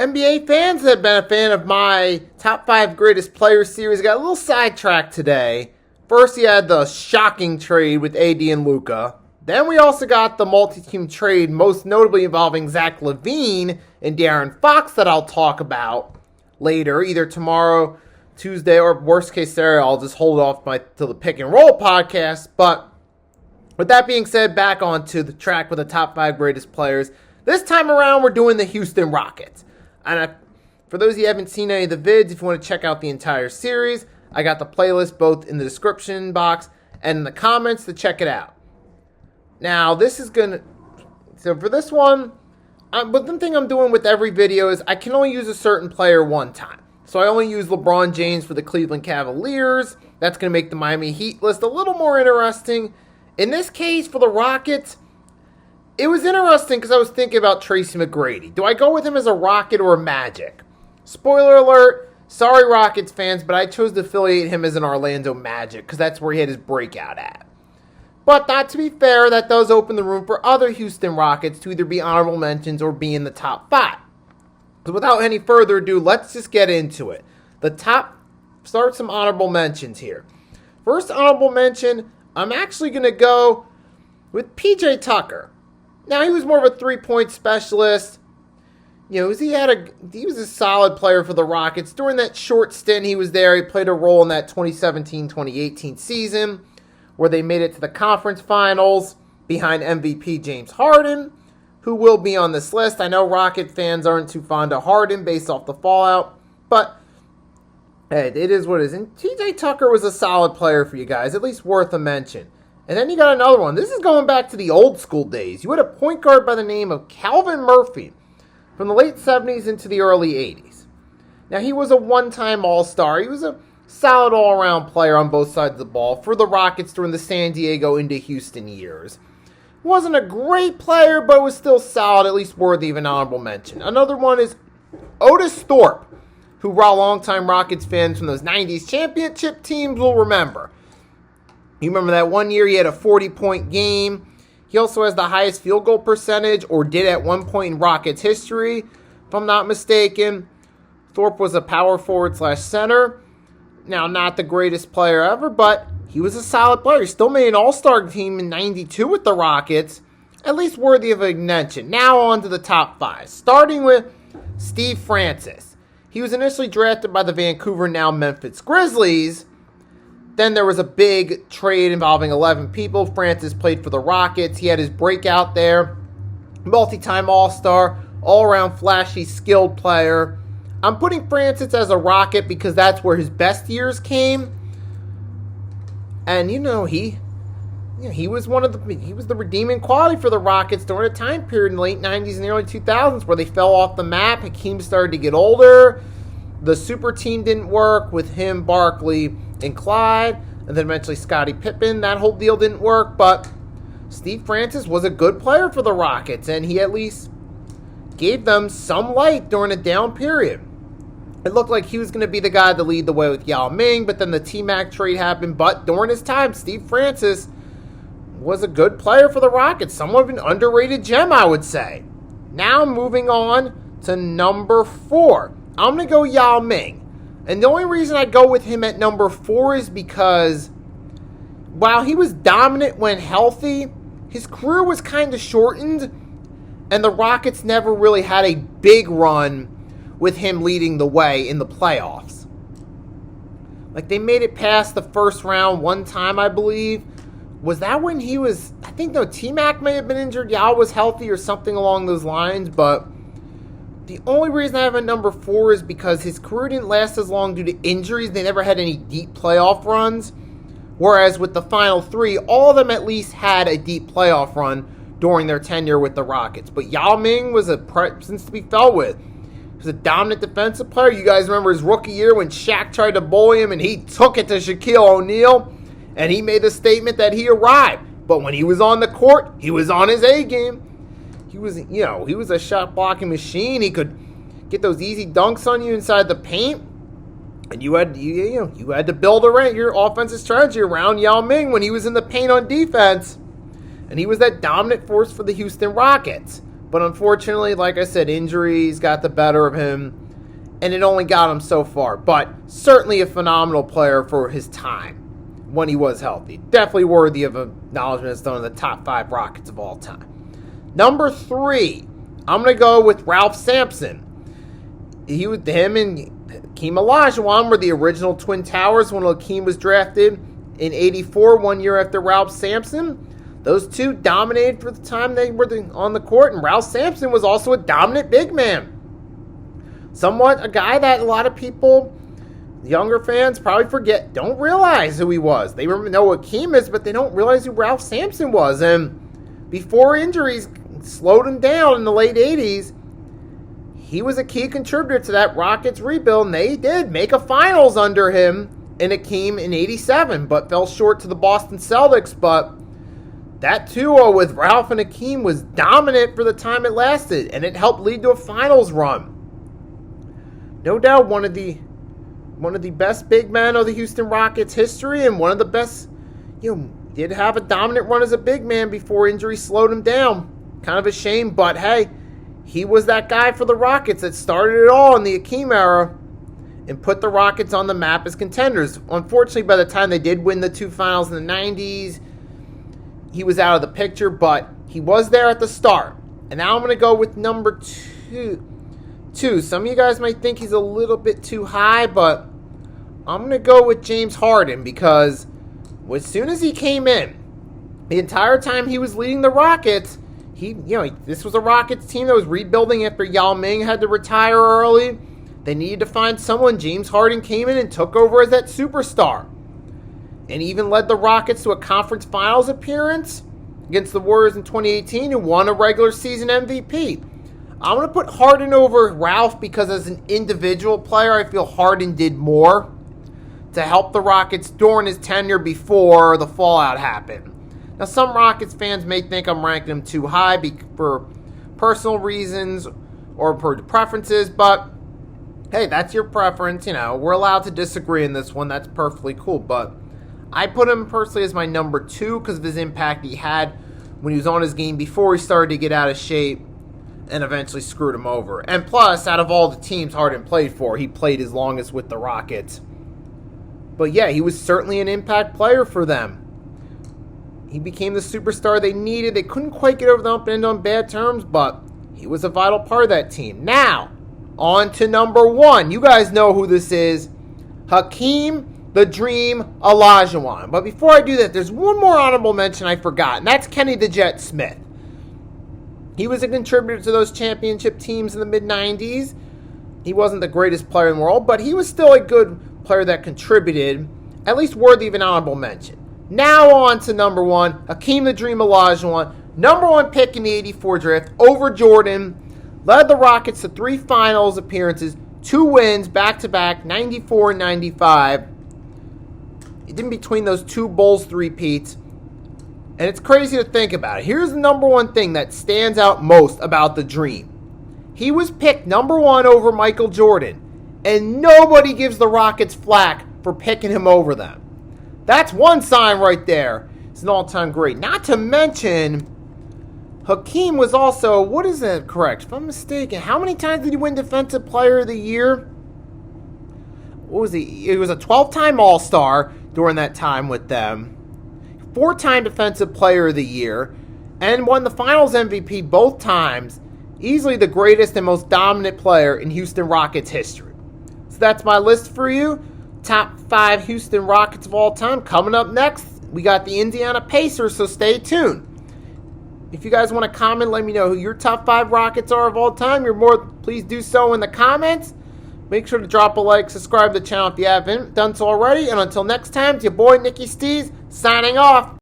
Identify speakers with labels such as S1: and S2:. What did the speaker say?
S1: NBA fans that have been a fan of my top 5 greatest players series got a little sidetracked today. First, you had the shocking trade with AD and Luka. Then we also got the multi-team trade, most notably involving Zach LaVine and De'Aaron Fox, that I'll talk about later, either tomorrow, Tuesday, or worst case scenario, I'll just hold off till the pick and roll podcast. But with that being said, back onto the track with the top 5 greatest players. This time around, we're doing the Houston Rockets. And for those of you who haven't seen any of the vids, if you want to check out the entire series, I got the playlist both in the description box and in the comments to check it out. Now, so for this one, but the thing I'm doing with every video is I can only use a certain player one time. So I only use LeBron James for the Cleveland Cavaliers. That's going to make the Miami Heat list a little more interesting. In this case, for the Rockets, it was interesting because I was thinking about Tracy McGrady. Do I go with him as a Rocket or a Magic? Spoiler alert, sorry Rockets fans, but I chose to affiliate him as an Orlando Magic because that's where he had his breakout at. But not to be fair, that does open the room for other Houston Rockets to either be honorable mentions or be in the top 5. So without any further ado, let's just get into it. Start some honorable mentions here. First honorable mention, I'm actually going to go with PJ Tucker. Now, he was more of a three-point specialist. You know, he was a solid player for the Rockets. During that short stint he was there, he played a role in that 2017-2018 season where they made it to the conference finals behind MVP James Harden, who will be on this list. I know Rocket fans aren't too fond of Harden based off the fallout, but hey, it is what it is. And PJ Tucker was a solid player for you guys, at least worth a mention. And then you got another one. This is going back to the old school days. You had a point guard by the name of Calvin Murphy from the late 70s into the early 80s. Now, he was a one-time All-Star. He was a solid all-around player on both sides of the ball for the Rockets during the San Diego into Houston years. Wasn't a great player, but was still solid, at least worthy of an honorable mention. Another one is Otis Thorpe, who longtime Rockets fans from those 90s championship teams will remember. You remember that one year he had a 40-point game. He also has the highest field goal percentage, or did at one point in Rockets history, if I'm not mistaken. Thorpe was a power forward / center. Now, not the greatest player ever, but he was a solid player. He still made an all-star team in 92 with the Rockets, at least worthy of a mention. Now on to the top 5, starting with Steve Francis. He was initially drafted by the Vancouver, now Memphis Grizzlies. Then there was a big trade involving 11 people. Francis played for the Rockets. He had his breakout there. Multi-time All-Star, all-around flashy, skilled player. I'm putting Francis as a Rocket because that's where his best years came. And he was he was the redeeming quality for the Rockets during a time period in the late 90s and the early 2000s where they fell off the map. Hakeem started to get older. The super team didn't work with him, Barkley, and Clyde, and then eventually Scottie Pippen. That whole deal didn't work, but Steve Francis was a good player for the Rockets, and he at least gave them some light during a down period. It looked like he was going to be the guy to lead the way with Yao Ming, but then the T-Mac trade happened. But during his time, Steve Francis was a good player for the Rockets. Somewhat of an underrated gem, I would say. Now moving on to number 4. I'm going to go Yao Ming. And the only reason I go with him at number 4 is because while he was dominant when healthy, his career was kind of shortened, and the Rockets never really had a big run with him leading the way in the playoffs. Like, they made it past the first round one time, I believe. Was that when he was... I think, no, T-Mac may have been injured. Yao was healthy or something along those lines, but the only reason I have a number 4 is because his career didn't last as long due to injuries. They never had any deep playoff runs. Whereas with the final 3, all of them at least had a deep playoff run during their tenure with the Rockets. But Yao Ming was a presence to be felt with. He was a dominant defensive player. You guys remember his rookie year when Shaq tried to bully him and he took it to Shaquille O'Neal and he made the statement that he arrived. But when he was on the court, he was on his A game. He was a shot blocking machine. He could get those easy dunks on you inside the paint. And you had to build your offensive strategy around Yao Ming when he was in the paint on defense. And he was that dominant force for the Houston Rockets. But unfortunately, like I said, injuries got the better of him, and it only got him so far. But certainly a phenomenal player for his time when he was healthy. Definitely worthy of acknowledgement as one of the top 5 Rockets of all time. Number 3, I'm going to go with Ralph Sampson. Him and Hakeem Olajuwon were the original Twin Towers when Hakeem was drafted in '84, 1 year after Ralph Sampson. Those two dominated for the time they were on the court, and Ralph Sampson was also a dominant big man. Somewhat a guy that a lot of people, younger fans, probably forget, don't realize who he was. They know what Hakeem is, but they don't realize who Ralph Sampson was. And before injuries slowed him down in the late 80s, he was a key contributor to that Rockets rebuild, and they did make a finals under him and Hakeem in '87, but fell short to the Boston Celtics. But that duo with Ralph and Hakeem was dominant for the time it lasted, and it helped lead to a finals run. No doubt one of the best big men of the Houston Rockets history, and one of the best, did have a dominant run as a big man before injury slowed him down. Kind of a shame, but hey, he was that guy for the Rockets that started it all in the Hakeem era and put the Rockets on the map as contenders. Unfortunately, by the time they did win the 2 finals in the 90s, he was out of the picture, but he was there at the start. And now I'm going to go with number 2. Some of you guys might think he's a little bit too high, but I'm going to go with James Harden, because as soon as he came in, the entire time he was leading the Rockets, this was a Rockets team that was rebuilding after Yao Ming had to retire early. They needed to find someone. James Harden came in and took over as that superstar, and even led the Rockets to a conference finals appearance against the Warriors in 2018, who won a regular season MVP. I'm going to put Harden over Ralph because as an individual player, I feel Harden did more to help the Rockets during his tenure before the fallout happened. Now, some Rockets fans may think I'm ranking him too high for personal reasons or per preferences, but hey, that's your preference. We're allowed to disagree in this one. That's perfectly cool, but I put him personally as my number 2 because of his impact he had when he was on his game before he started to get out of shape and eventually screwed him over. And plus, out of all the teams Harden played for, he played his longest with the Rockets. But yeah, he was certainly an impact player for them. He became the superstar they needed. They couldn't quite get over the hump and end on bad terms, but he was a vital part of that team. Now, on to number 1. You guys know who this is. Hakeem the Dream Olajuwon. But before I do that, there's one more honorable mention I forgot, and that's Kenny the Jet Smith. He was a contributor to those championship teams in the mid-90s. He wasn't the greatest player in the world, but he was still a good player that contributed, at least worthy of an honorable mention. Now on to number 1, Hakeem the Dream Olajuwon, number 1 pick in the '84 draft over Jordan, led the Rockets to 3 finals appearances, 2 wins back-to-back, 94 and 95. In between those 2 Bulls three-peats. And it's crazy to think about it. Here's the number 1 thing that stands out most about the Dream. He was picked number 1 over Michael Jordan, and nobody gives the Rockets flack for picking him over them. That's one sign right there. It's an all-time great. Not to mention, Hakeem was also, what is that correct? If I'm mistaken, how many times did he win Defensive Player of the Year? What was he? He was a 12-time All-Star during that time with them. 4-time Defensive Player of the Year. And won the Finals MVP both times. Easily the greatest and most dominant player in Houston Rockets history. So that's my list for you. Top 5 Houston Rockets of all time. Coming up next, we got the Indiana Pacers, so stay tuned. If you guys want to comment, let me know who your top 5 Rockets are of all time. Please do so in the comments. Make sure to drop a like, subscribe to the channel if you haven't done so already. And until next time, it's your boy Nicky Steez signing off.